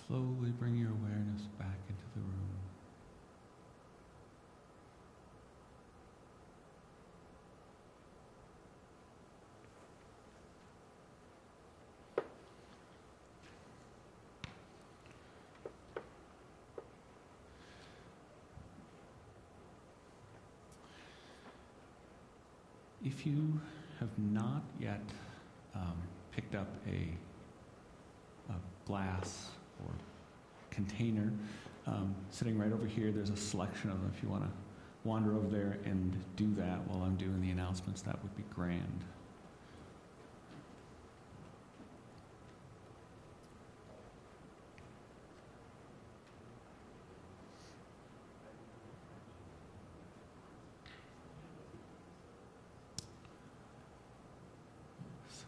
Slowly bring your awareness back into the room. If you have not yet picked up a glass or container, sitting right over here, there's a selection of them. If you want to wander over there and do that while I'm doing the announcements, that would be grand.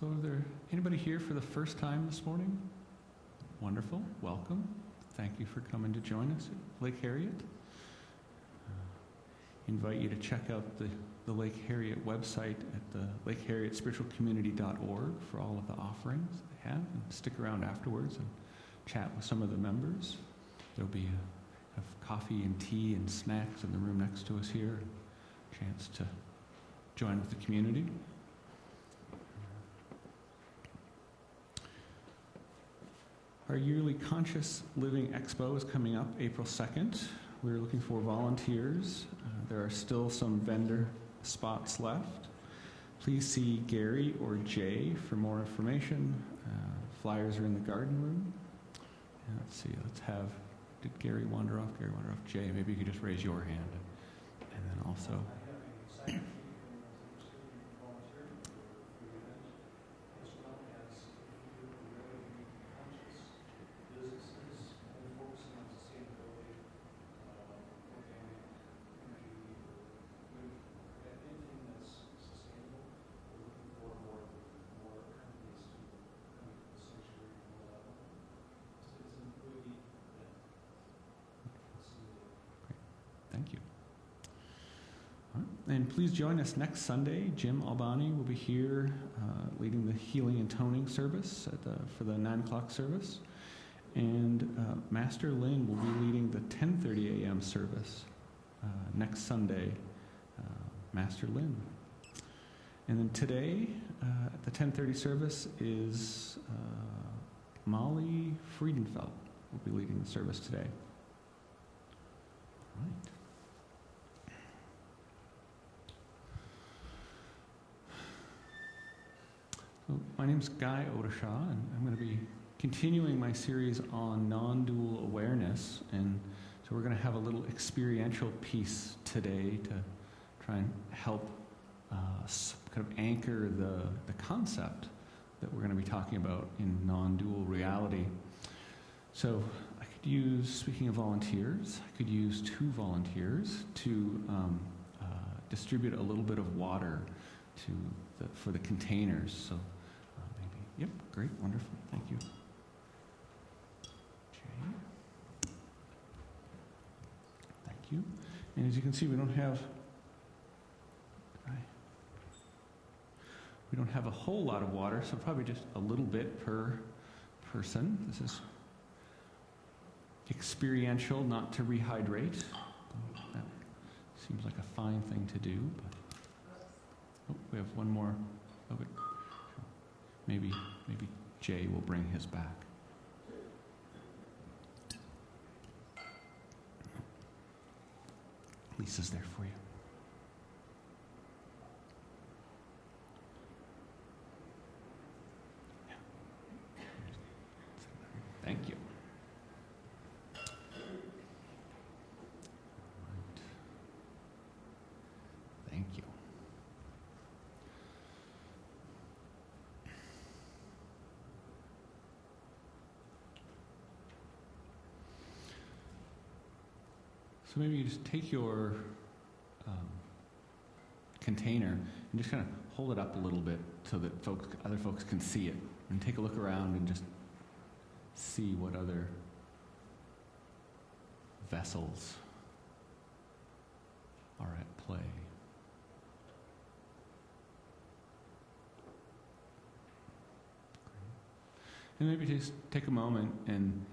So is there anybody here for the first time this morning? Wonderful, welcome. Thank you for coming to join us at Lake Harriet. Invite you to check out the Lake Harriet website at the lakeharrietspiritualcommunity.org for all of the offerings they have, and stick around afterwards and chat with some of the members. There'll be have coffee and tea and snacks in the room next to us here. Chance to join with the community. Our yearly Conscious Living Expo is coming up April 2nd. We're looking for volunteers. There are still some vendor spots left. Please see Gary or Jay for more information. Flyers are in the garden room. And let's see, did Gary wander off? Gary wander off. Jay, maybe you could just raise your hand. And then also... Thank you. All right. And please join us next Sunday. Jim Albani will be here leading the healing and toning service for the 9 o'clock service. And Master Lin will be leading the 10:30 a.m. service next Sunday. Master Lin. And then today at the 10:30 service is Molly Friedenfeld will be leading the service today. All right. So my name's Guy Odishaw, and I'm going to be continuing my series on non-dual awareness. And so we're going to have a little experiential piece today to try and help kind of anchor the concept that we're going to be talking about in non-dual reality. So I could use, speaking of volunteers, I could use 2 volunteers to distribute a little bit of water for the containers. So maybe, yep, great, wonderful, thank you. Jay. Thank you. And as you can see, we don't have a whole lot of water, so probably just a little bit per person. This is experiential, not to rehydrate. That seems like a fine thing to do. But we have one more. Okay. Maybe Jay will bring his back. Lisa's there for you. Thank you. Right. Thank you. So maybe you just take your container and just kind of hold it up a little bit so that other folks can see it, and take a look around and just see what other vessels are at play. And maybe just take a moment and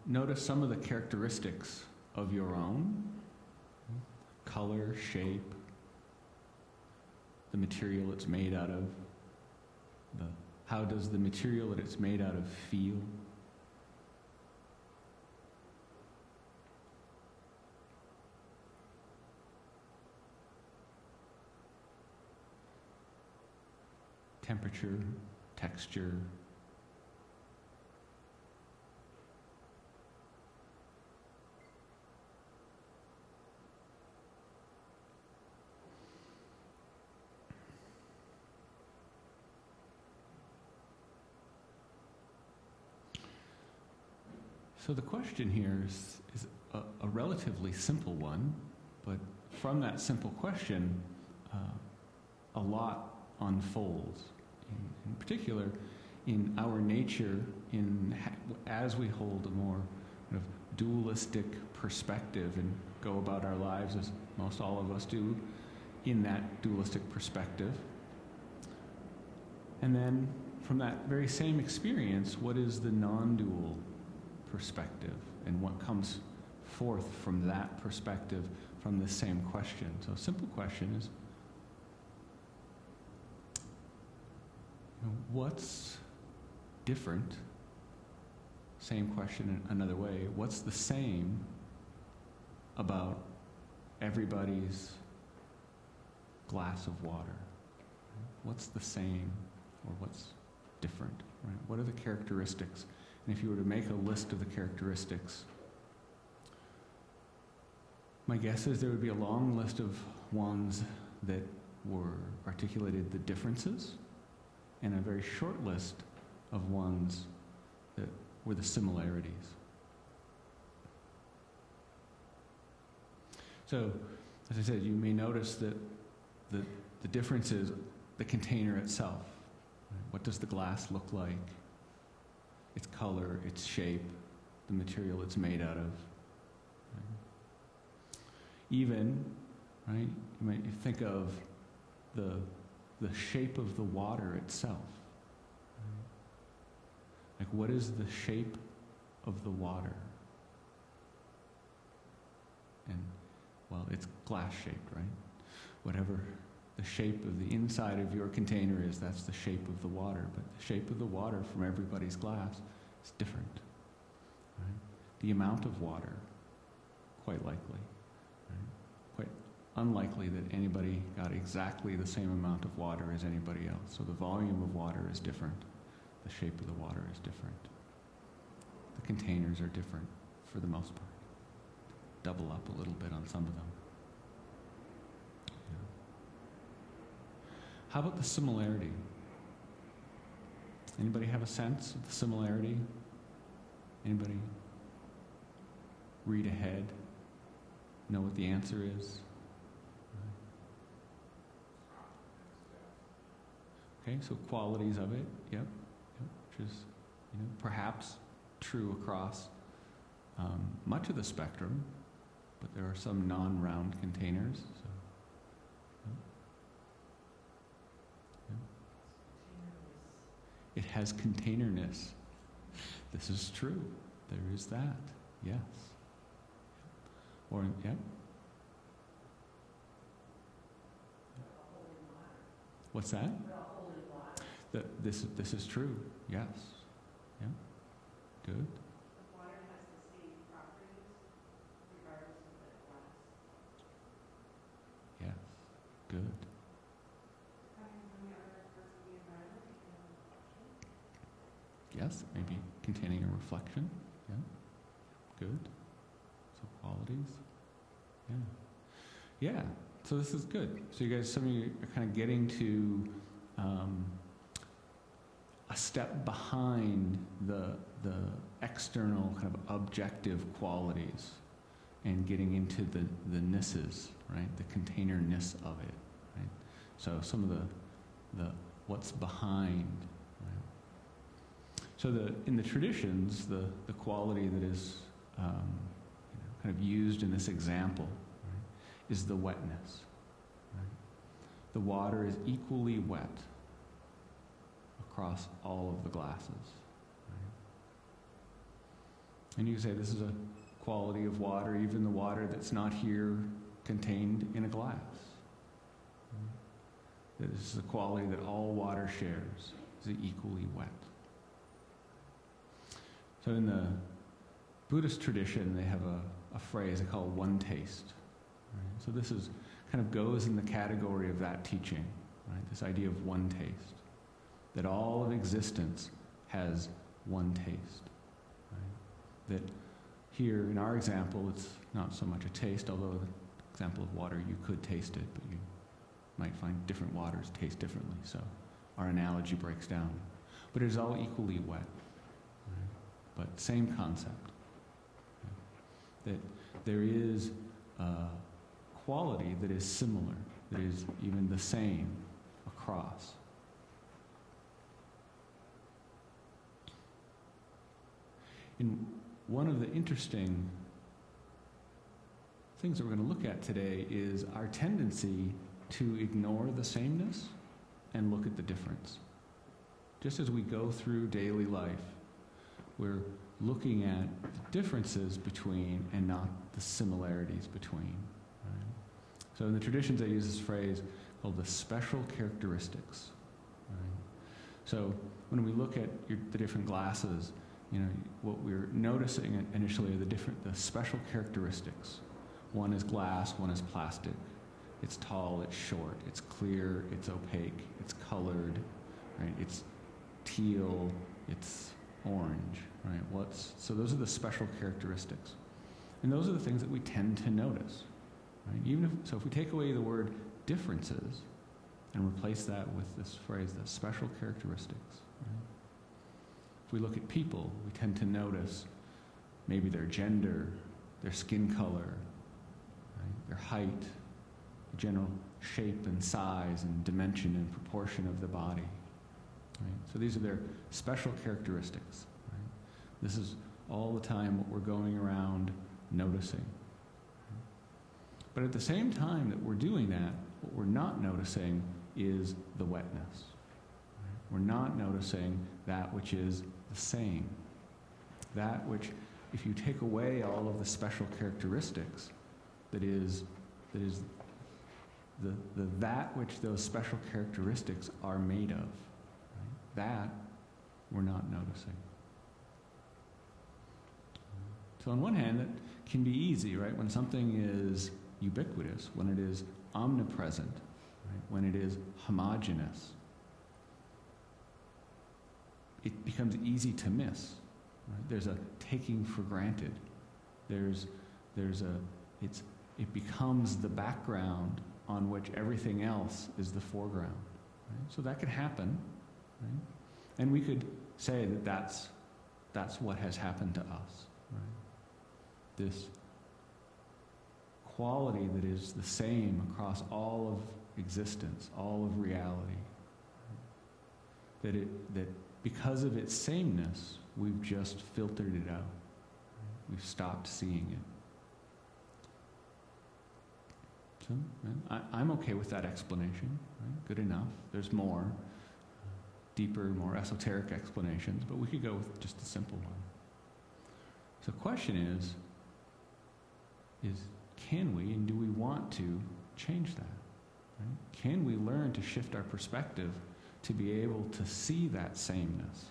notice some of the characteristics of your own. Color, shape, the material it's made out of, how does the material that it's made out of feel? Temperature, texture. So the question here is a relatively simple one, but from that simple question, a lot unfolds. In particular, in our nature, as we hold a more kind of dualistic perspective and go about our lives as most all of us do, in that dualistic perspective. And then, from that very same experience, what is the non-dual perspective, and what comes forth from that perspective from this same question? So a simple question is, what's different? Same question another way. What's the same about everybody's glass of water? What's the same, or what's different? Right? What are the characteristics? And if you were to make a list of the characteristics, my guess is there would be a long list of ones that were articulated the differences, and a very short list of ones that were the similarities. So, as I said, you may notice that the difference is the container itself. What does the glass look like? Its color, its shape, the material it's made out of. Even, right, you might think of the shape of the water itself. Like, what is the shape of the water? And, well, it's glass-shaped, right? Whatever the shape of the inside of your container is, that's the shape of the water. But the shape of the water from everybody's glass is different. Right? The amount of water, quite likely. Right? Quite unlikely that anybody got exactly the same amount of water as anybody else. So the volume of water is different. The shape of the water is different. The containers are different for the most part. Double up a little bit on some of them. How about the similarity? Anybody have a sense of the similarity? Anybody read ahead? Know what the answer is? Okay, so qualities of it, yep, which is, perhaps true across much of the spectrum, but there are some non-round containers. So, it has containerness. This is true. There is that. Yes. Or, yep. What's that? This is true. Yes. Yeah. Good. The water has the same properties regardless of the glass. Yes. Good. Yes, maybe containing a reflection. Yeah. Good. So qualities. Yeah. Yeah. So this is good. So you guys, some of you are kind of getting to a step behind the external kind of objective qualities and getting into the nisses, right? The containerness of it, right? So some of the what's behind. So in the traditions, the quality that is kind of used in this example, right, is the wetness. Right? The water is equally wet across all of the glasses. And you say this is a quality of water, even the water that's not here contained in a glass. That this is a quality that all water shares, is equally wet. So in the Buddhist tradition, they have a phrase they call one taste. Right? So this is kind of goes in the category of that teaching, right? This idea of one taste, that all of existence has one taste. Right? That here in our example, it's not so much a taste, although the example of water, you could taste it, but you might find different waters taste differently. So our analogy breaks down. But it is all equally wet. Right? But same concept. Right? That there is a quality that is similar, that is even the same across. And one of the interesting things that we're going to look at today is our tendency to ignore the sameness and look at the difference. Just as we go through daily life, we're looking at the differences between and not the similarities between. Right? So in the traditions, they use this phrase called the special characteristics. Right? So when we look at the different glasses, what we're noticing initially are the special characteristics. One is glass, one is plastic. It's tall, it's short, it's clear, it's opaque, it's colored, right? It's teal, it's orange, right? So those are the special characteristics. And those are the things that we tend to notice, right? If we take away the word differences and replace that with this phrase, the special characteristics, right? If we look at people, we tend to notice maybe their gender, their skin color, right? Their height, general shape and size and dimension and proportion of the body. Right? So these are their special characteristics. Right? This is all the time what we're going around noticing. But at the same time that we're doing that, what we're not noticing is the wetness. Right? We're not noticing that which is the same. That which, if you take away all of the special characteristics, that which those special characteristics are made of, right? That we're not noticing. So on one hand, that can be easy, right? When something is ubiquitous, when it is omnipresent, right? When it is homogeneous, it becomes easy to miss. Right? There's a taking for granted. It becomes the background on which everything else is the foreground. Right? So that could happen. Right? And we could say that that's what has happened to us. Right? This quality that is the same across all of existence, all of reality. Right? That because of its sameness, we've just filtered it out. Right? We've stopped seeing it. So, right? I'm okay with that explanation. Right? Good enough. There's more deeper, more esoteric explanations, but we could go with just a simple one. So the question is can we and do we want to change that? Right? Can we learn to shift our perspective to be able to see that sameness?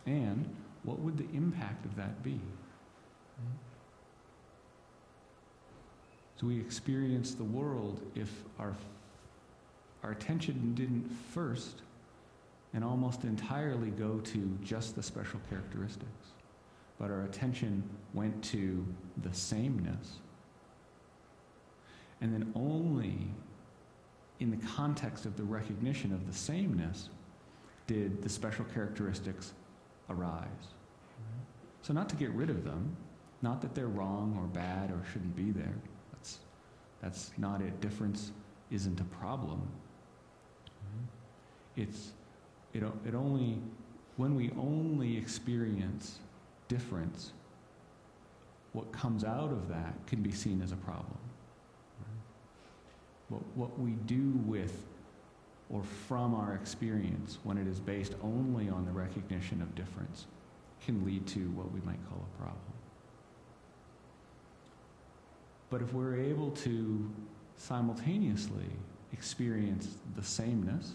And what would the impact of that be? Right? So we experience the world if our attention didn't first and almost entirely go to just the special characteristics, but our attention went to the sameness. And then only in the context of the recognition of the sameness did the special characteristics arise. So not to get rid of them, not that they're wrong or bad or shouldn't be there. That's not it. Difference isn't a problem. When we only experience difference, what comes out of that can be seen as a problem. What we do with or from our experience when it is based only on the recognition of difference can lead to what we might call a problem. But if we're able to simultaneously experience the sameness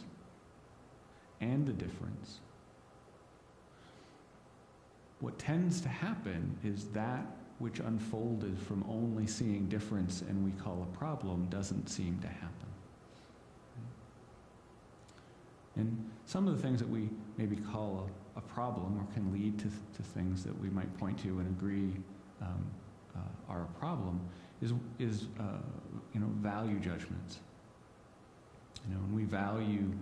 and the difference, what tends to happen is that which unfolded from only seeing difference and we call a problem doesn't seem to happen. And some of the things that we maybe call a problem or can lead to things that we might point to and agree are a problem is value judgments. And we value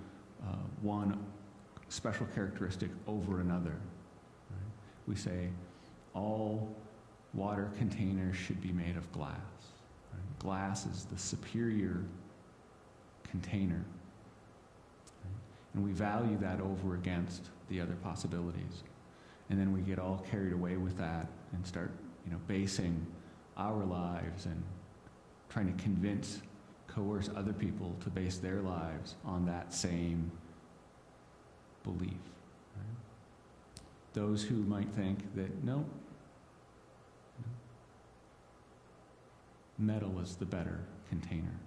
one special characteristic over another. Right? We say all water containers should be made of glass. Right? Glass is the superior container. Right? And we value that over against the other possibilities. And then we get all carried away with that and start, basing our lives and trying to coerce other people to base their lives on that same belief. Right? Those who might think that, no, metal is the better container.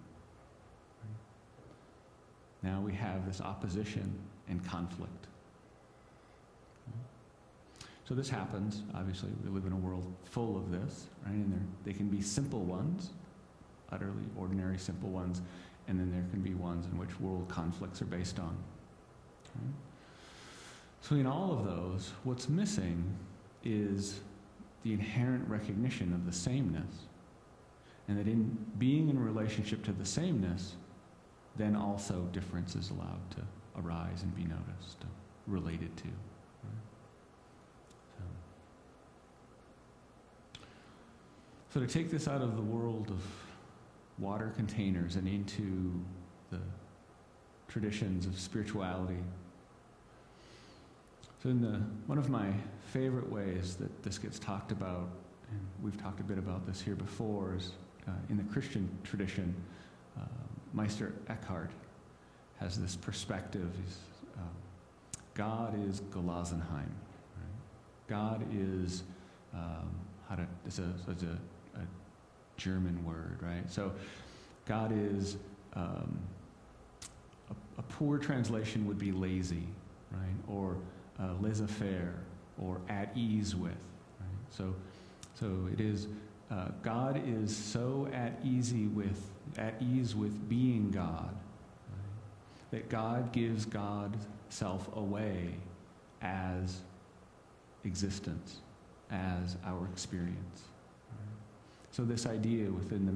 Right? Now we have this opposition and conflict. So this happens, obviously, we live in a world full of this, right? And they can be simple ones, utterly ordinary simple ones, and then there can be ones in which world conflicts are based on. Right? So in all of those, what's missing is the inherent recognition of the sameness, and that in being in relationship to the sameness, then also difference is allowed to arise and be noticed, related to. So to take this out of the world of water containers and into the traditions of spirituality. So one of my favorite ways that this gets talked about, and we've talked a bit about this here before, is in the Christian tradition. Meister Eckhart has this perspective. God is Gelasenheim. Right? God is it's a German word, right? So God is, a poor translation would be lazy, right? Or laissez-faire, or at ease with, right? So it is, God is so at ease with being God, right? That God gives God's self away as existence, as our experience. So this idea within the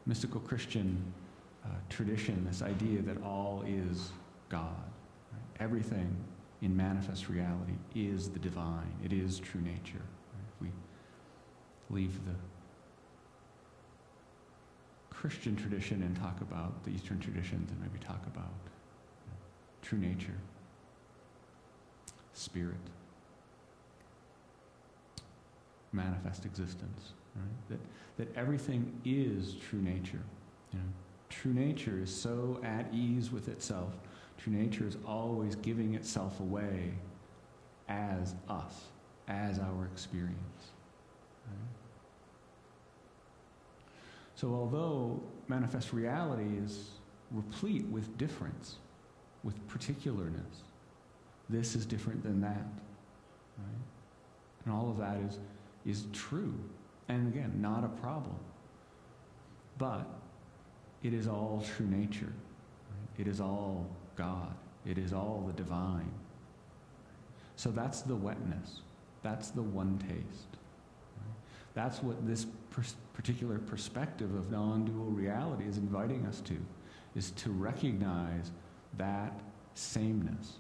mystical Christian tradition, this idea that all is God, right? Everything in manifest reality is the divine. It is true nature. Right? If we leave the Christian tradition and talk about the Eastern traditions and maybe talk about true nature, spirit, manifest existence. Right? That everything is true nature. True nature is so at ease with itself. True nature is always giving itself away as us, as our experience. Right? So although manifest reality is replete with difference, with particularness, this is different than that. Right? And all of that is true. And again, not a problem. But it is all true nature. Right? It is all God. It is all the divine. So that's the wetness. That's the one taste. Right? That's what this particular perspective of non-dual reality is inviting us to, is to recognize that sameness.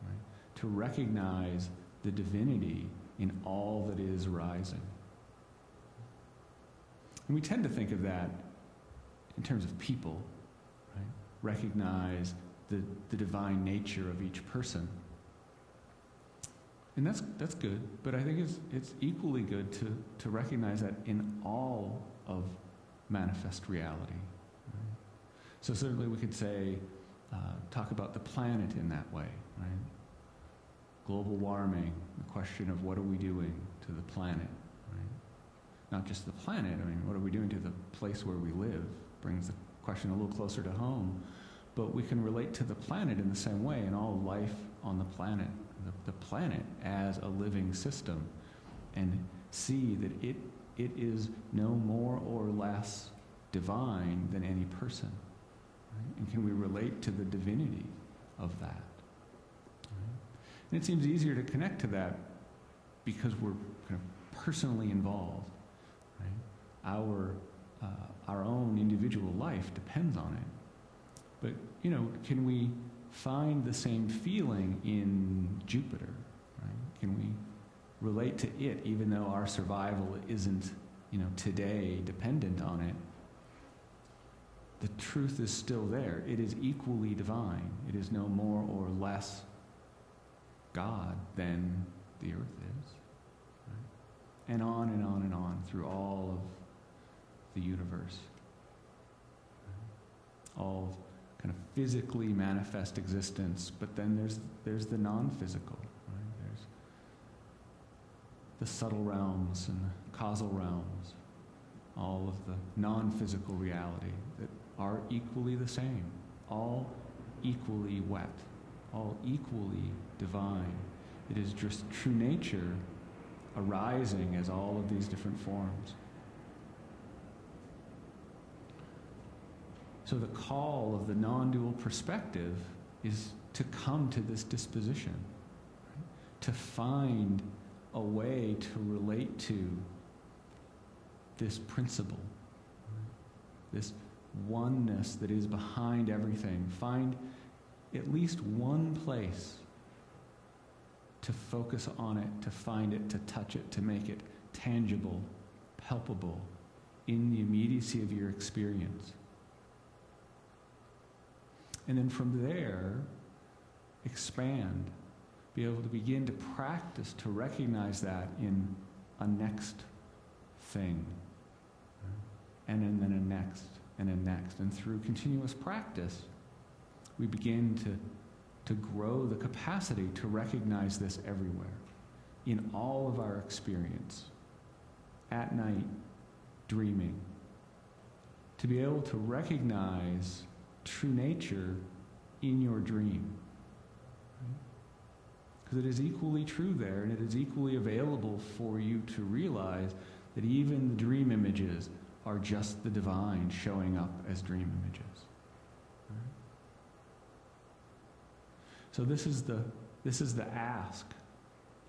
Right? To recognize the divinity in all that is arising. And we tend to think of that in terms of people, right? Recognize the divine nature of each person. And that's good, but I think it's equally good to recognize that in all of manifest reality. Right? So certainly we could say, talk about the planet in that way, right? Global warming, the question of what are we doing to the planet, right? not just the planet. I mean, what are we doing to the place where we live? Brings the question a little closer to home. But we can relate to the planet in the same way, and all life on the planet, the planet as a living system, and see that it is no more or less divine than any person. Right? And can we relate to the divinity of that? Right? And it seems easier to connect to that because we're kind of personally involved. Right? Our own individual life depends on it. But, can we find the same feeling in Jupiter? Right? Can we relate to it even though our survival isn't, today dependent on it? The truth is still there. It is equally divine. It is no more or less God than the earth is. Right? And on and on and on through all of the universe. All kind of physically manifest existence, but then there's the non-physical. Right? There's the subtle realms and the causal realms, all of the non-physical reality that are equally the same, all equally wet, all equally divine. It is just true nature arising as all of these different forms. So the call of the non-dual perspective is to come to this disposition, right? To find a way to relate to this principle, right? This oneness that is behind everything. Find at least one place to focus on it, to find it, to touch it, to make it tangible, palpable in the immediacy of your experience. And then from there, expand. Be able to begin to practice to recognize that in a next thing. And then a next, and a next. And through continuous practice, we begin to grow the capacity to recognize this everywhere, in all of our experience, at night, dreaming. To be able to recognize true nature in your dream. Because it is equally true there, and it is equally available for you to realize that even the dream images are just the divine showing up as dream images. So this is the ask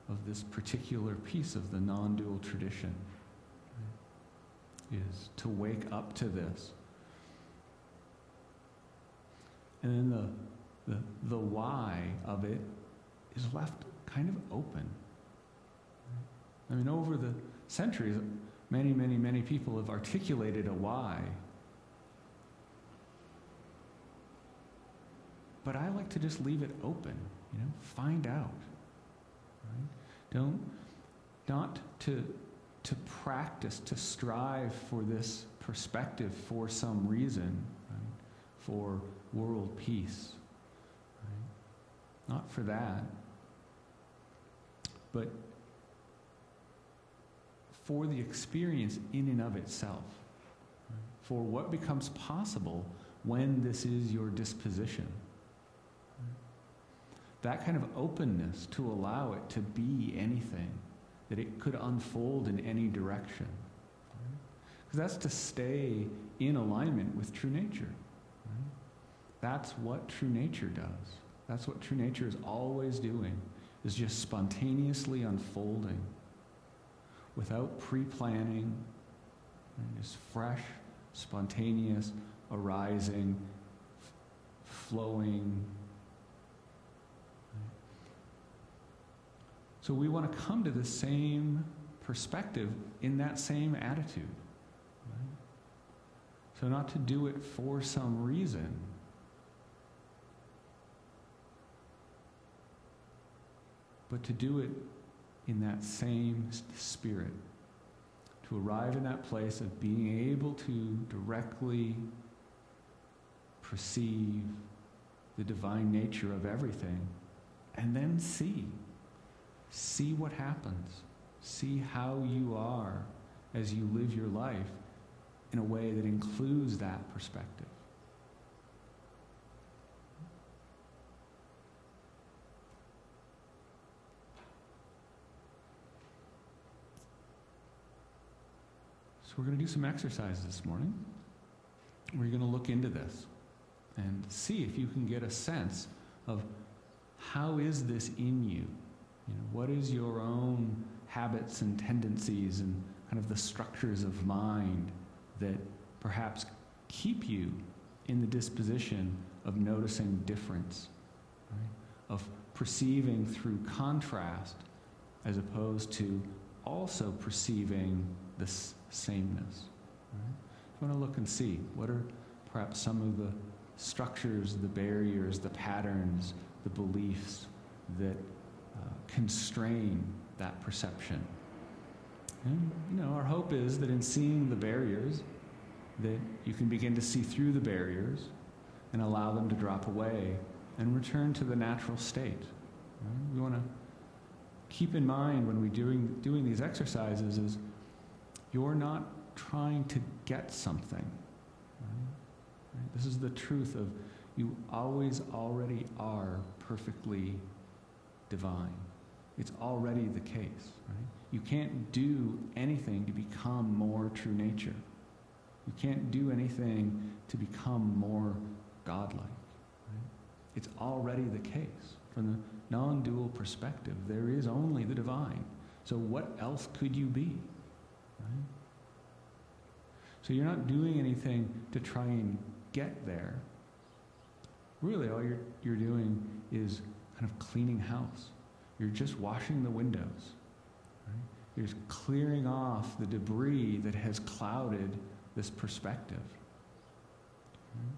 of this particular piece of the non-dual tradition, is to wake up to this. And then the why of it is left kind of open. I mean, over the centuries, many, many, many people have articulated a why. But I like to just leave it open, find out. Right? Not to practice, to strive for this perspective for some reason, right? For world peace. Right? Not for that. But for the experience in and of itself. Right? For what becomes possible when this is your disposition. That kind of openness to allow it to be anything, that it could unfold in any direction. Because that's to stay in alignment with true nature. That's what true nature does. That's what true nature is always doing, is just spontaneously unfolding without pre-planning, just fresh, spontaneous, arising, flowing. So we want to come to the same perspective in that same attitude. Right? So not to do it for some reason, but to do it in that same spirit. To arrive in that place of being able to directly perceive the divine nature of everything, and then see what happens. See how you are as you live your life in a way that includes that perspective. So we're going to do some exercises this morning. We're going to look into this and see if you can get a sense of how is this in you? What is your own habits and tendencies and kind of the structures of mind that perhaps keep you in the disposition of noticing difference, right? Of perceiving through contrast as opposed to also perceiving this sameness. Right? You want to look and see what are perhaps some of the structures, the barriers, the patterns, the beliefs that constrain that perception. And, our hope is that in seeing the barriers, that you can begin to see through the barriers and allow them to drop away and return to the natural state. Right? We want to keep in mind when we're doing these exercises is you're not trying to get something. Right? This is the truth of you always already are perfectly divine. It's already the case. Right? You can't do anything to become more true nature. You can't do anything to become more godlike. Right? It's already the case. From the non-dual perspective, there is only the divine. So what else could you be? Right? So you're not doing anything to try and get there. Really, all you're doing is kind of cleaning house. You're just washing the windows. Right? You're just clearing off the debris that has clouded this perspective. Right?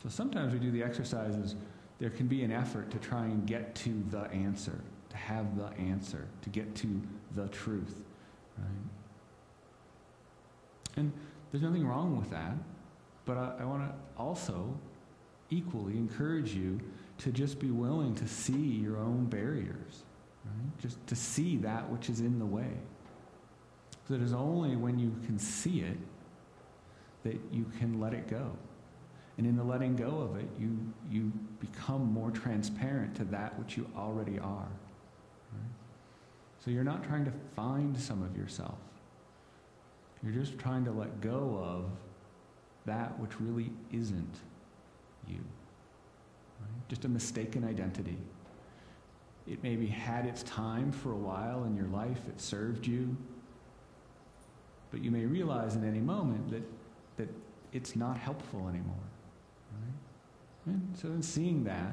So sometimes we do the exercises, there can be an effort to try and get to the answer, to have the answer, to get to the truth. Right? And there's nothing wrong with that, but I want to also equally encourage you to just be willing to see your own barriers, right? Just to see that which is in the way. So it is only when you can see it that you can let it go. And in the letting go of it, you become more transparent to that which you already are. Right? So you're not trying to find some of yourself. You're just trying to let go of that which really isn't you. Right? Just a mistaken identity. It maybe had its time for a while in your life, it served you, but you may realize in any moment that it's not helpful anymore. Right? And so in seeing that,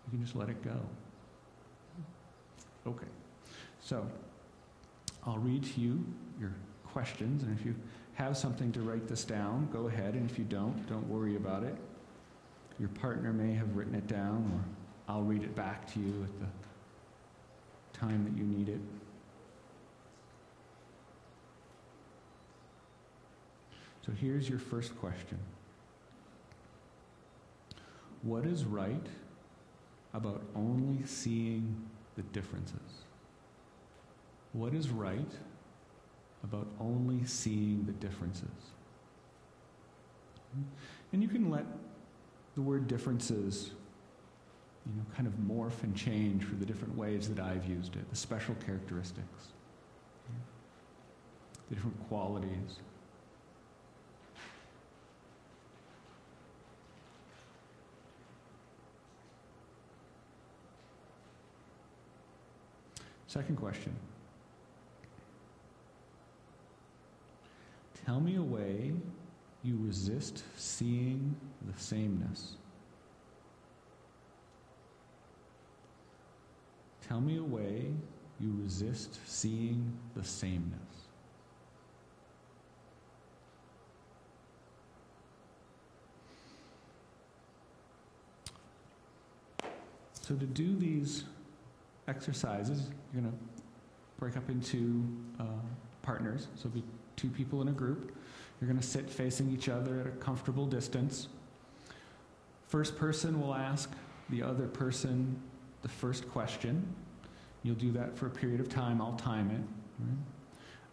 you can just let it go. Okay, so I'll read to you your questions, and if you have something to write this down, go ahead, and if you don't worry about it. Your partner may have written it down, or I'll read it back to you at the time that you need it. So here's your first question. What is right about only seeing the differences? What is right about only seeing the differences? And you can let the word differences, kind of morph and change for the different ways that I've used it, the special characteristics, the different qualities. Second question. Tell me a way you resist seeing the sameness. Tell me a way you resist seeing the sameness. So to do these exercises, you're going to break up into partners. So it'll be two people in a group. You're going to sit facing each other at a comfortable distance. First person will ask the other person the first question. You'll do that for a period of time. I'll time it. Right?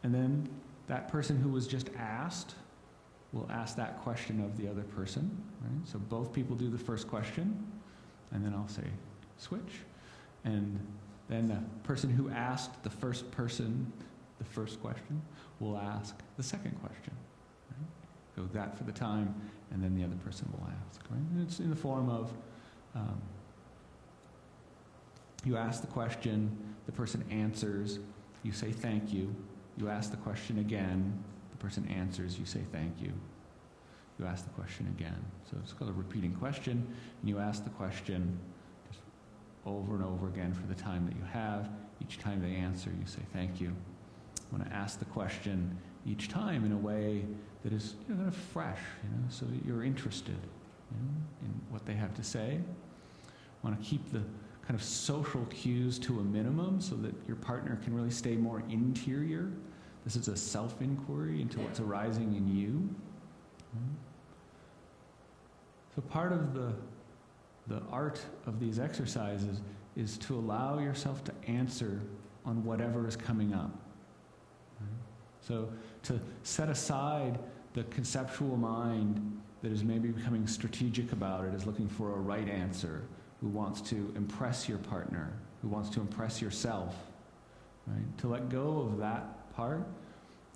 And then that person who was just asked will ask that question of the other person, right? So both people do the first question, and then I'll say, switch. And then the person who asked the first person the first question will ask the second question. Right? So that for the time, and then the other person will ask. Right? And it's in the form of you ask the question, the person answers, you say thank you. You ask the question again, the person answers, you say thank you. You ask the question again. So it's called a repeating question, and you ask the question just over and over again for the time that you have. Each time they answer, you say thank you. You want to ask the question each time in a way that is kind of fresh, so that you're interested in what they have to say. You want to keep the kind of social cues to a minimum so that your partner can really stay more interior. This is a self-inquiry into what's arising in you. So part of the art of these exercises is to allow yourself to answer on whatever is coming up. So to set aside the conceptual mind that is maybe becoming strategic about it, is looking for a right answer, who wants to impress your partner, who wants to impress yourself, right? To let go of that part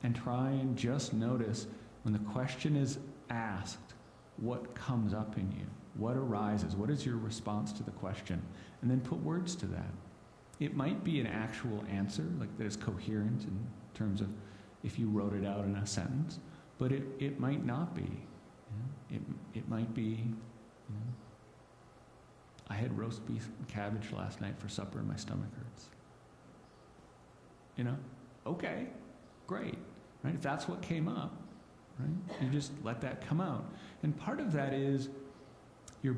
and try and just notice when the question is asked, what comes up in you, what arises, what is your response to the question, and then put words to that. It might be an actual answer, like that is coherent in terms of if you wrote it out in a sentence, but it might not be. It might be, I had roast beef and cabbage last night for supper and my stomach hurts. Okay, great, right? If that's what came up, right? You just let that come out. And part of that is you're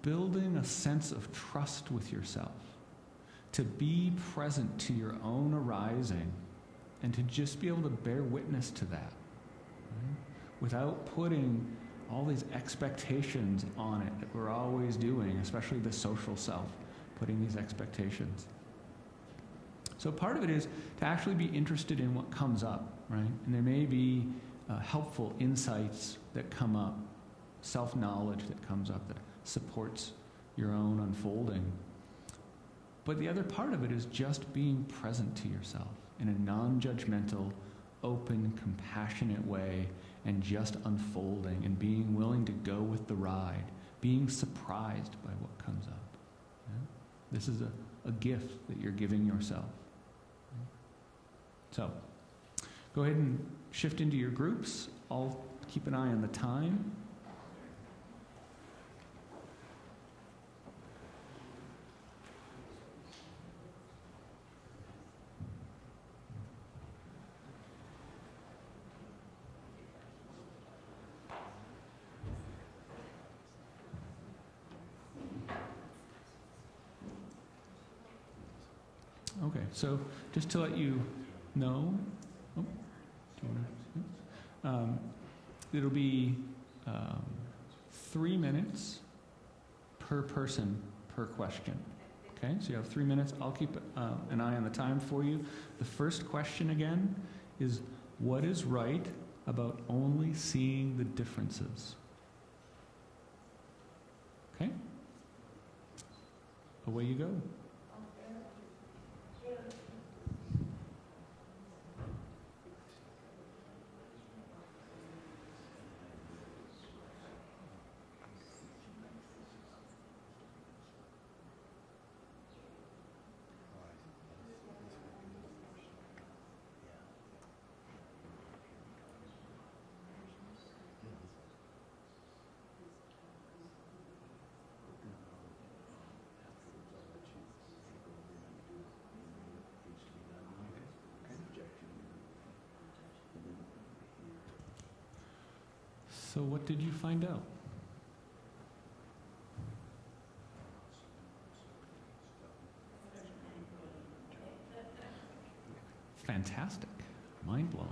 building a sense of trust with yourself, to be present to your own arising and to just be able to bear witness to that, right? Without putting all these expectations on it that we're always doing, especially the social self, putting these expectations. So part of it is to actually be interested in what comes up, right? And there may be helpful insights that come up, self-knowledge that comes up that supports your own unfolding. But the other part of it is just being present to yourself in a non-judgmental, open, compassionate way, and just unfolding and being willing to go with the ride, being surprised by what comes up. Yeah? This is a gift that you're giving yourself. So, go ahead and shift into your groups. I'll keep an eye on the time. Okay, so just to let you know, it'll be 3 minutes per person per question. Okay, so you have 3 minutes. I'll keep an eye on the time for you. The first question again is, what is right about only seeing the differences? Okay? Away you go. So what did you find out? Fantastic. Mind-blowing.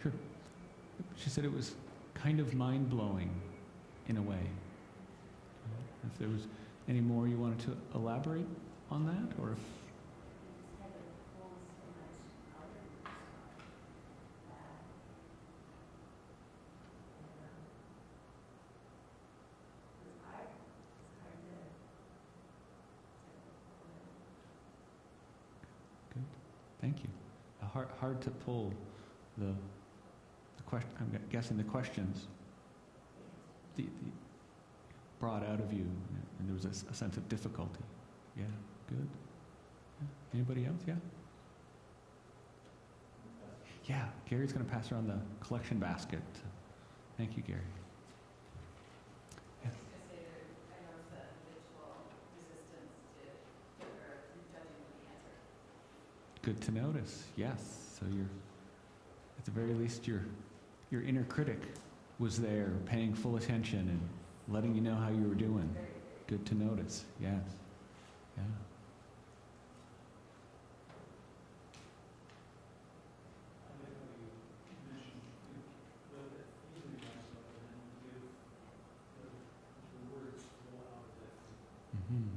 Sure. She said it was kind of mind-blowing in a way. If there was any more you wanted to elaborate on that, or if... Thank you. Hard to pull the question. I'm guessing the questions the brought out of you, and there was a sense of difficulty. Yeah, good. Yeah. Anybody else? Yeah. Yeah, Gary's going to pass around the collection basket. Thank you, Gary. I was just going to say that I noticed that habitual resistance to judging the answer. Good to notice. Yes. So you're, at the very least, your inner critic was there, paying full attention and letting you know how you were doing. Good to notice. Yes. Yeah. Mm-hmm.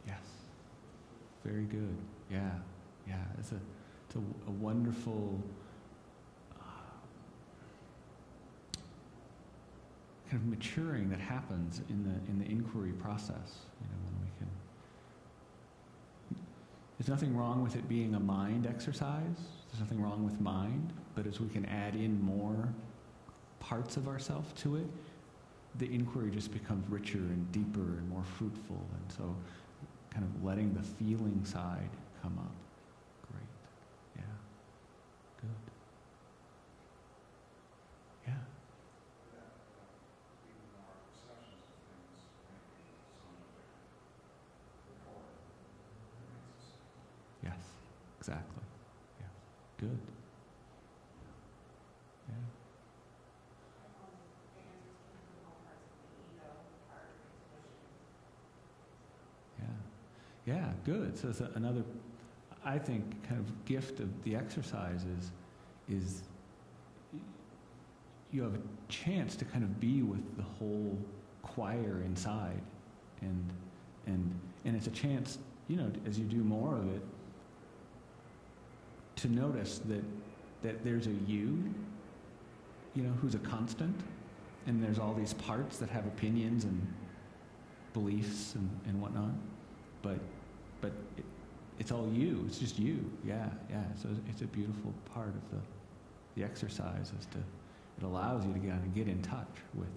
Yes. Very good. Yeah. Yeah. It's a wonderful kind of maturing that happens in the inquiry process. When we can. There's nothing wrong with it being a mind exercise. There's nothing wrong with mind, but as we can add in more parts of ourselves to it, the inquiry just becomes richer and deeper and more fruitful. And so kind of letting the feeling side come up. Great. Yeah. Good. Yeah. Yes. Exactly. Yeah. Good. Yeah. Yeah. Yeah, good. So it's another, I think, kind of gift of the exercise is you have a chance to kind of be with the whole choir inside, and it's a chance, as you do more of it, to notice that there's a you, who's a constant, and there's all these parts that have opinions and beliefs and whatnot, but it's all you. It's just you. Yeah. So it's a beautiful part of the exercise it allows you to get in touch with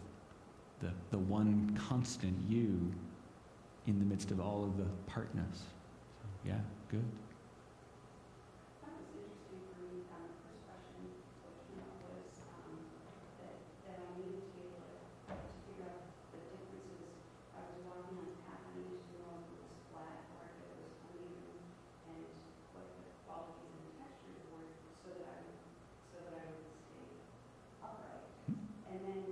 the one constant you in the midst of all of the partness. So, yeah, good. That was interesting for me. The first question that came up was that I needed to be able to figure out the differences. I was walking on the path. I needed to know if it was flat or if it was uneven, and what the qualities and textures were, so that I would stay upright. And then,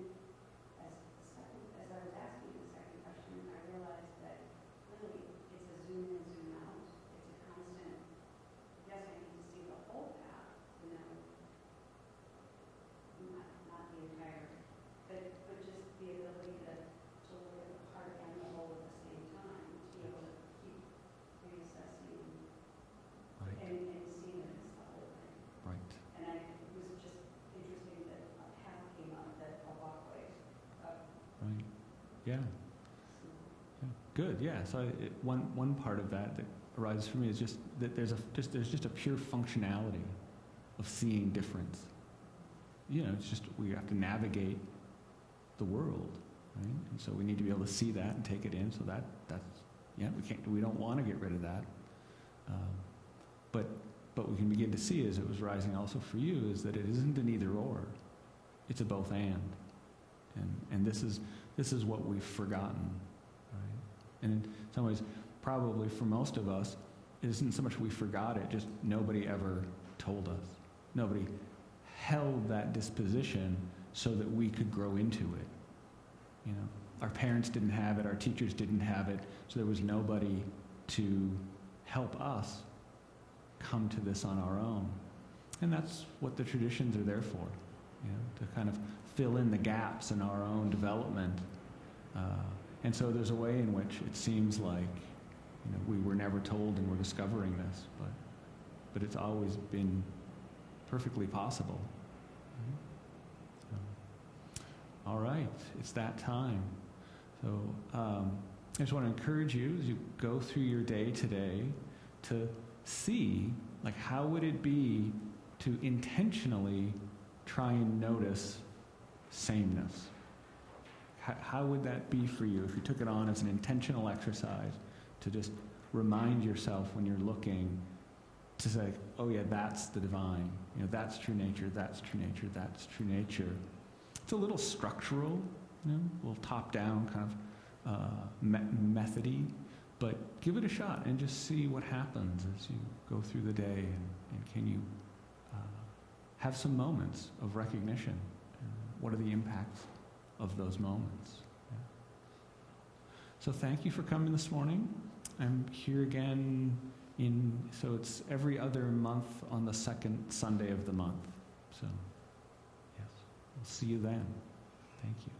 as I was asking the second question, I realized that really it's a zoom in, zoom out. It's a constant. Yes, I need to see the whole path, not the entire, but just the ability to look at the part and the whole at the same time, to be able to keep reassessing Right. and seeing it as the whole thing. Right. And it was just interesting that a path came up, that a walkway. Right. Yeah. Good. Yeah. So one part of that arises for me is just that there's just a pure functionality of seeing difference. It's just we have to navigate the world, right? And so we need to be able to see that and take it in. So we don't want to get rid of that. But we can begin to see, as it was rising also for you, is that it isn't an either or. It's a both and this is what we've forgotten, right? And in some ways, probably for most of us, it isn't so much we forgot it, just nobody ever told us. Nobody held that disposition so that we could grow into it. Our parents didn't have it, our teachers didn't have it, so there was nobody to help us come to this on our own. And that's what the traditions are there for, to kind of fill in the gaps in our own development. And so there's a way in which it seems like we were never told and we're discovering this, but it's always been perfectly possible. All right, it's that time. So I just want to encourage you as you go through your day today to see, like, how would it be to intentionally try and notice sameness? How would that be for you if you took it on as an intentional exercise to just remind yourself when you're looking to say, oh yeah, that's the divine. You know, that's true nature, that's true nature, that's true nature. It's a little structural, you know, a little top-down kind of methody, but give it a shot and just see what happens as you go through the day, and can you have some moments of recognition. What are the impacts of those moments? Yeah. So thank you for coming this morning. I'm here again so it's every other month on the second Sunday of the month. So, yes, we'll see you then. Thank you.